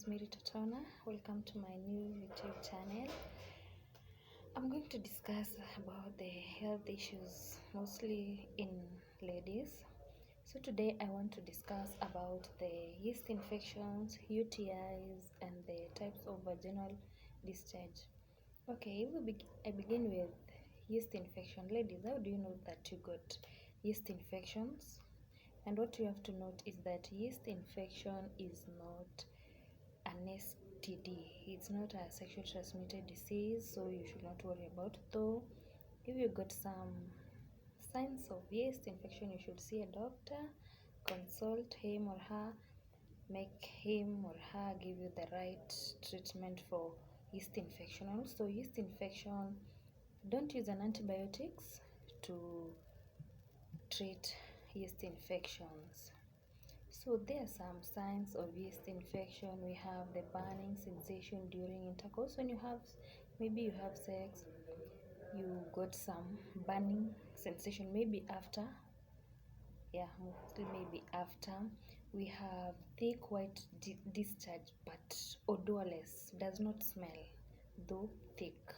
is Mary Totona. Welcome to my new YouTube channel. I'm going to discuss about the health issues mostly in ladies. So today I want to discuss about the yeast infections, UTIs, and the types of vaginal discharge. Okay, I begin with yeast infection. Ladies, how do you know that you got yeast infections? And what you have to note is that yeast infection is not an STD. It's not a sexually transmitted disease, so you should not worry about it. Though, if you got some signs of yeast infection, you should see a doctor, consult him or her, make him or her give you the right treatment for yeast infection. Also, yeast infection, don't use an antibiotics to treat yeast infections. So there are some signs of yeast infection. We have the burning sensation during intercourse. When maybe you have sex, you got some burning sensation, maybe after. Yeah, mostly maybe after. We have thick white discharge, but odorless, does not smell, though thick.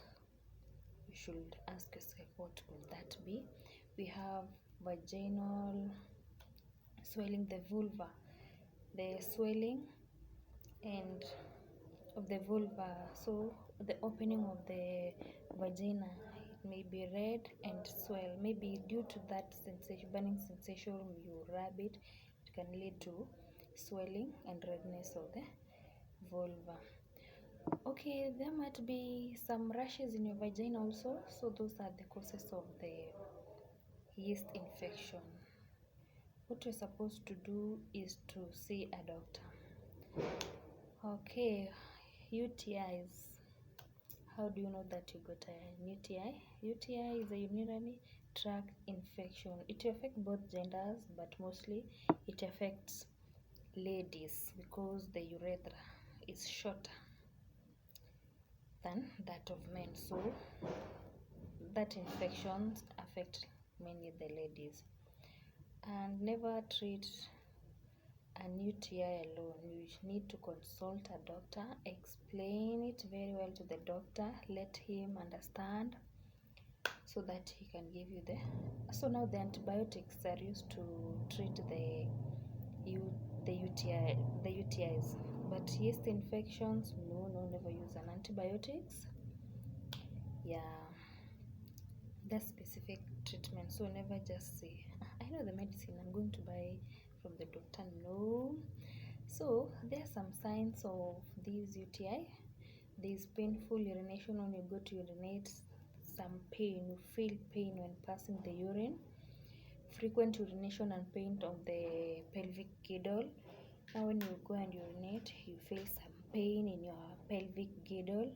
You should ask yourself, what could that be? We have vaginal swelling, the vulva, the swelling and of the vulva, so the opening of the vagina, it may be red and swell. Maybe due to that sensation, burning sensation, you rub it, it can lead to swelling and redness of the vulva. Okay, there might be some rashes in your vagina also, so those are the causes of the yeast infection. What you're supposed to do is to see a doctor. Okay, UTIs. How do you know that you got an UTI? UTI is a urinary tract infection. It affects both genders, but mostly it affects ladies because the urethra is shorter than that of men. So that infections affect mainly the ladies. And never treat an UTI alone. You need to consult a doctor, explain it very well to the doctor, let him understand so that he can give you so now the antibiotics are used to treat the UTIs, but yeast infections, no, never use an antibiotics. Yeah, the specific treatment, so never just say, I know the medicine, I'm going to buy from the doctor. No. So there are some signs of these UTI. There's painful urination. When you go to urinate, some pain, you feel pain when passing the urine, frequent urination and pain of the pelvic girdle. Now when you go and urinate, you feel some pain in your pelvic girdle.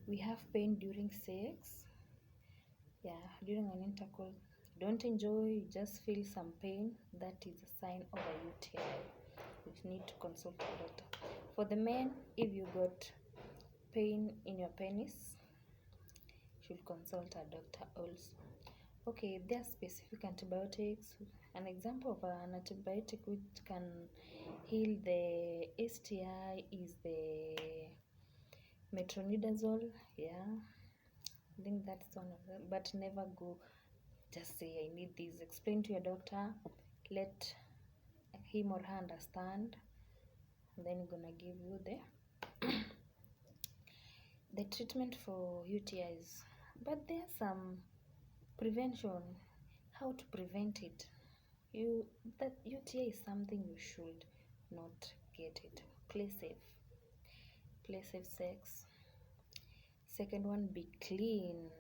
We have pain during sex. Yeah, during an intercourse, don't enjoy, you just feel some pain. That is a sign of a UTI. You need to consult a doctor. For the men, if you got pain in your penis, you should consult a doctor also. Okay, there are specific antibiotics. An example of an antibiotic which can heal the STI is the metronidazole. Yeah, I think that's one of them. But never go just say I need this. Explain to your doctor, let him or her understand, and then gonna give you the treatment for UTIs. But there's some prevention, how to prevent it. That UTI is something you should not get it. Play safe sex. Second one, be clean.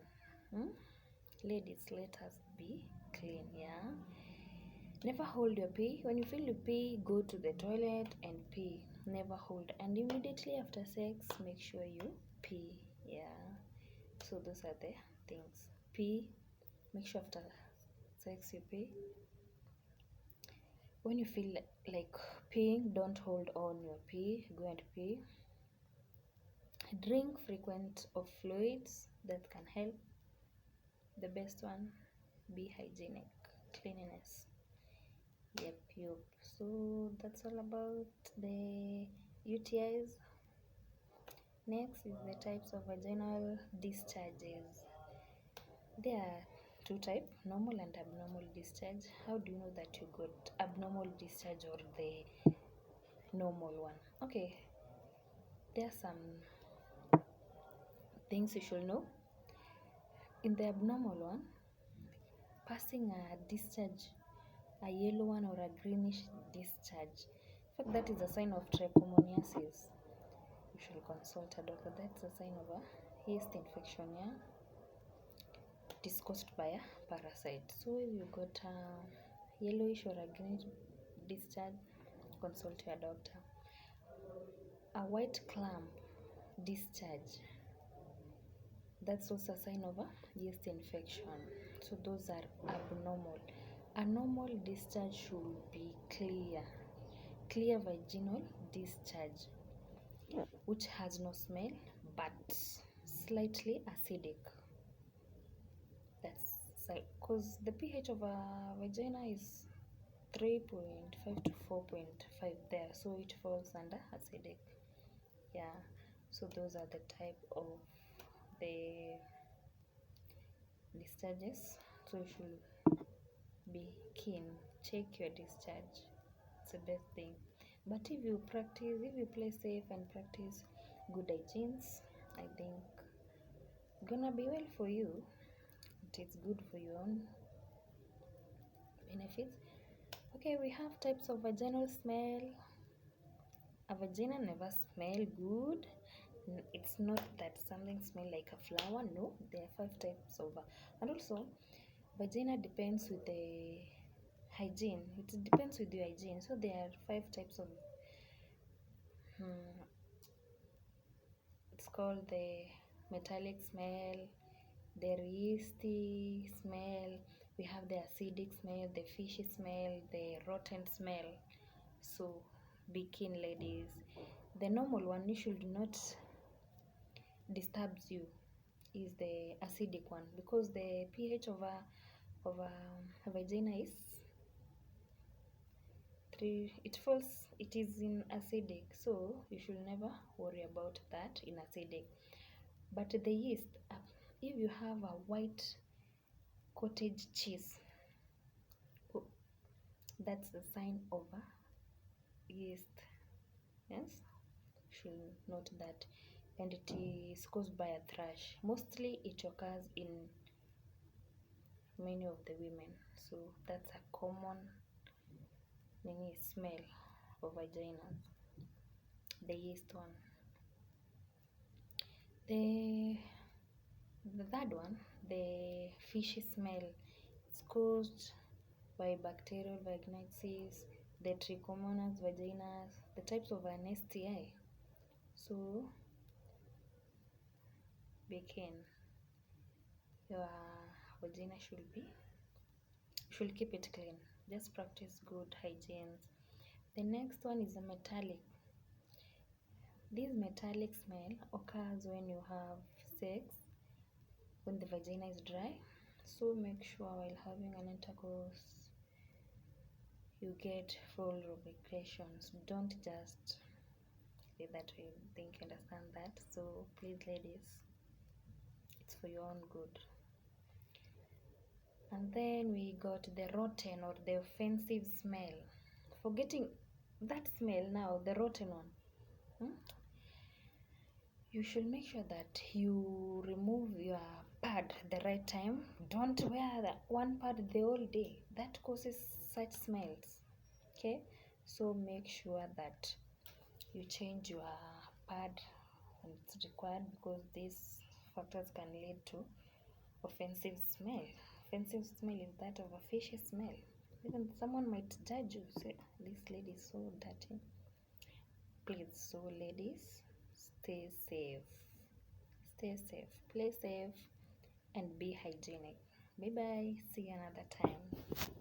Ladies, let us be clean. Yeah, never hold your pee. When you feel you pee, go to the toilet and pee. Never hold, and immediately after sex, make sure you pee. Yeah, so those are the things. Pee, make sure after sex you pee. When you feel like peeing, don't hold on your pee, go and pee. Drink frequent of fluids, that can help. The best one, be hygienic, cleanliness. Yep. So that's all about the UTIs. Next is the types of vaginal discharges. There are two types, normal and abnormal discharge. How do you know that you got abnormal discharge or the normal one? Okay, there are some things you should know. In the abnormal one, passing a discharge, a yellow one or a greenish discharge. In fact, that is a sign of trichomoniasis. You should consult a doctor. That's a sign of a yeast infection, yeah? It is caused by a parasite. So if you got a yellowish or a greenish discharge, consult your doctor. A white clump discharge, that's also a sign of a yeast infection. So those are abnormal. A normal discharge should be clear vaginal discharge, which has no smell but slightly acidic. That's because the pH of a vagina is 3.5 to 4.5 there, so it falls under acidic. Yeah, so those are the type of the discharges. So you should be keen, check your discharge. It's the best thing. But if you play safe and practice good hygienes, I think gonna be well for you. It is good for your own benefits. Okay, we have types of vaginal smell. A vagina never smell good. It's not that something smell like a flower. No, there are 5 types of and also vagina depends with the hygiene. It depends with your hygiene. So there are 5 types of it's called the metallic smell, the yeasty smell, we have the acidic smell, the fishy smell, the rotten smell. So be keen, ladies. The normal one you should not disturbs you is the acidic one, because the pH of a vagina is 3. It is in acidic, so you should never worry about that in acidic. But the yeast, if you have a white cottage cheese, that's the sign of a yeast. Yes, you should note that. And it is caused by a thrush. Mostly it occurs in many of the women, so that's a common smell of vaginas, the yeast one. The third one, the fishy smell, it's caused by bacterial vaginitis, the trichomonas vaginas, the types of an STI. So be keen. Your vagina should keep it clean. Just practice good hygiene. The next one is a metallic. This metallic smell occurs when you have sex, when the vagina is dry. So make sure while having an intercourse you get full lubrications. Don't just say that way. Think you understand that. So please, ladies, it's for your own good. And then we got the rotten or the offensive smell. Forgetting that smell now, the rotten one. You should make sure that you remove your pad at the right time. Don't wear one pad the whole day. That causes such smells. Okay, so make sure that you change your pad when it's required, because these factors can lead to offensive smell. Offensive smell is that of a fishy smell. Even someone might judge you, say, this lady is so dirty. Please, so ladies, stay safe. Stay safe, play safe, and be hygienic. Bye bye. See you another time.